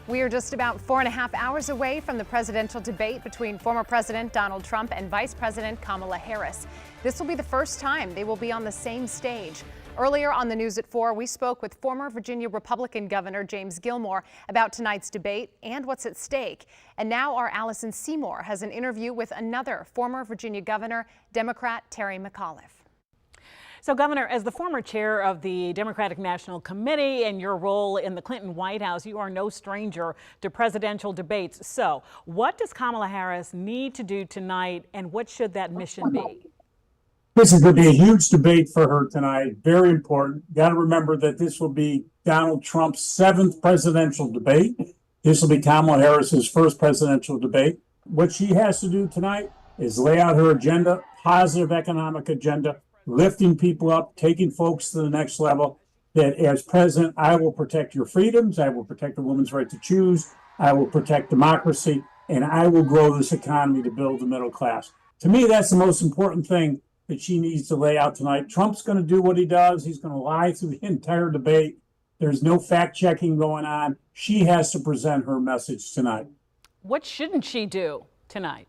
We are just about 4.5 hours away from the presidential debate between former President Donald Trump and Vice President Kamala Harris. This will be the first time they will be on the same stage. Earlier on the News at 4, we spoke with former Virginia Republican Governor James Gilmore about tonight's debate and what's at stake. And now our Allison Seymour has an interview with another former Virginia governor, Democrat Terry McAuliffe. So, Governor, as the former chair of the Democratic National Committee and your role in the Clinton White House, you are no stranger to presidential debates. So, what does Kamala Harris need to do tonight, and what should that mission be? This is going to be a huge debate for her tonight. Very important. Got to remember that this will be Donald Trump's 7th presidential debate. This will be Kamala Harris's 1st presidential debate. What she has to do tonight is lay out her agenda, positive economic agenda, lifting people up, taking folks to the next level, that as president, I will protect your freedoms, I will protect a woman's right to choose, I will protect democracy, and I will grow this economy to build the middle class. To me, that's the most important thing that she needs to lay out tonight. Trump's going to do what he does. He's going to lie through the entire debate. There's no fact-checking going on. She has to present her message tonight. What shouldn't she do tonight?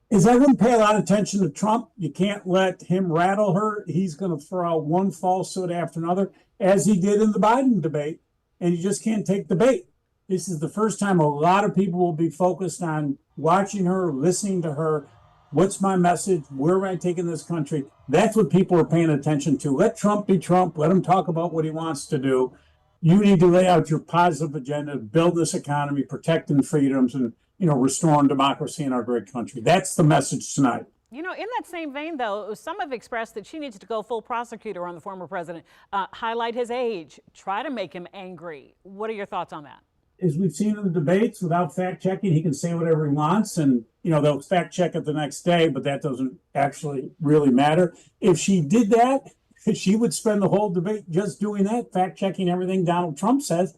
I wouldn't pay a lot of attention to Trump. You can't let him rattle her. He's going to throw out one falsehood after another, as he did in the Biden debate, and you just can't take the bait. This is the first time a lot of people will be focused on watching her, listening to her. What's my message? Where am I taking this country? That's what people are paying attention to. Let Trump be Trump. Let him talk about what he wants to do. You need to lay out your positive agenda, build this economy, protecting freedoms, and restoring democracy in our great country. That's the message tonight. In that same vein, though, some have expressed that she needs to go full prosecutor on the former president, highlight his age, try to make him angry. What are your thoughts on that? As we've seen in the debates, without fact-checking, he can say whatever he wants, and they'll fact-check it the next day, but that doesn't actually really matter. If she did that, she would spend the whole debate just doing that, fact-checking everything Donald Trump says.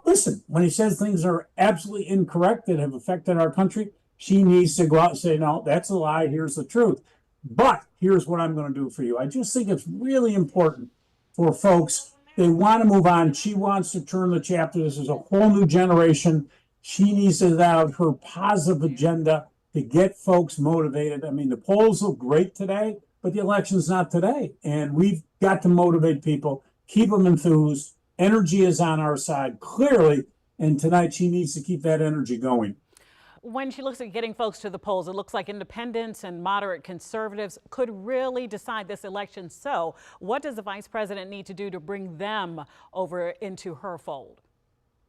Listen, when he says things are absolutely incorrect that have affected our country, she needs to go out and say, no, that's a lie, here's the truth. But here's what I'm going to do for you. I just think it's really important for folks. They want to move on. She wants to turn the chapter. This is a whole new generation. She needs to lay out her positive agenda to get folks motivated. I mean, the polls look great today, but the election's not today. And we've got to motivate people, keep them enthused. Energy is on our side, clearly, and tonight she needs to keep that energy going. When she looks at getting folks to the polls, it looks like independents and moderate conservatives could really decide this election. So what does the vice president need to do to bring them over into her fold?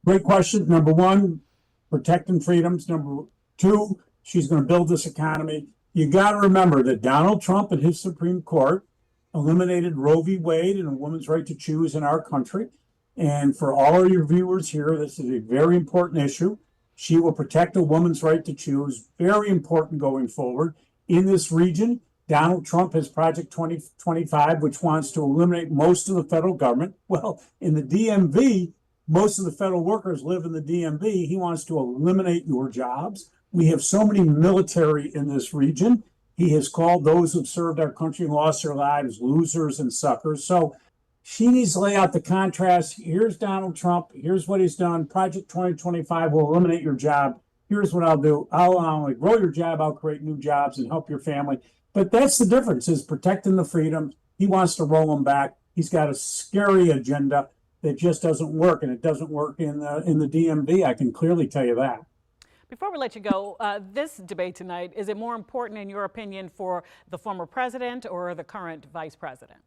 Great question. Number one, protecting freedoms. Number two, she's going to build this economy. You got to remember that Donald Trump and his Supreme Court eliminated Roe v. Wade and a woman's right to choose in our country. And for all of your viewers here, this is a very important issue. She will protect a woman's right to choose. Very important going forward. In this region, Donald Trump has Project 2025, which wants to eliminate most of the federal government. Well, in the DMV, most of the federal workers live in the DMV. He wants to eliminate your jobs. We have so many military in this region. He has called those who've served our country and lost their lives losers and suckers. So she needs to lay out the contrast. Here's Donald Trump. Here's what he's done. Project 2025 will eliminate your job. Here's what I'll do. I'll not only grow your job, I'll create new jobs and help your family. But that's the difference, is protecting the freedom. He wants to roll them back. He's got a scary agenda that just doesn't work, and it doesn't work in the DMV. I can clearly tell you that. Before we let you go, this debate tonight, is it more important, in your opinion, for the former president or the current vice president?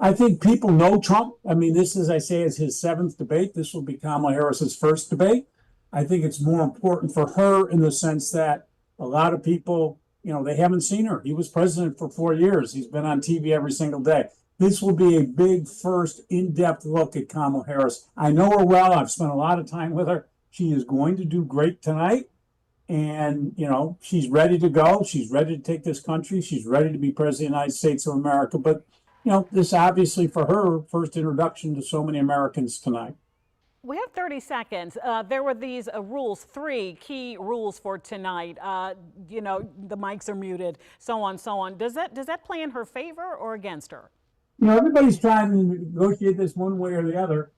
I think people know Trump. I mean, this, as I say, is his 7th debate. This will be Kamala Harris's 1st debate. I think it's more important for her in the sense that a lot of people, they haven't seen her. He was president for 4 years. He's been on TV every single day. This will be a big first in-depth look at Kamala Harris. I know her well. I've spent a lot of time with her. She is going to do great tonight. And, she's ready to go. She's ready to take this country. She's ready to be president of the United States of America. But this obviously for her first introduction to so many Americans tonight. We have 30 seconds. There were these rules, 3 key rules for tonight. The mics are muted, so on, so on. Does that play in her favor or against her? Everybody's trying to negotiate this one way or the other.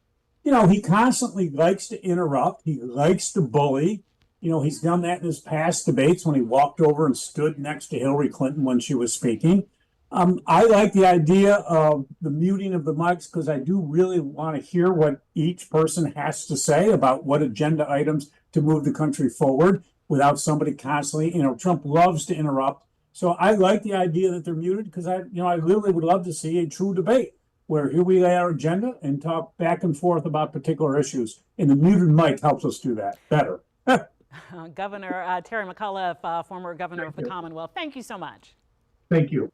he constantly likes to interrupt. He likes to bully. He's done that in his past debates when he walked over and stood next to Hillary Clinton when she was speaking. I like the idea of the muting of the mics because I do really want to hear what each person has to say about what agenda items to move the country forward without somebody constantly, Trump loves to interrupt. So I like the idea that they're muted because I really would love to see a true debate where here we lay our agenda and talk back and forth about particular issues. And the muted mic helps us do that better. Governor Terry McAuliffe, former governor of the Commonwealth, thank you so much. Thank you.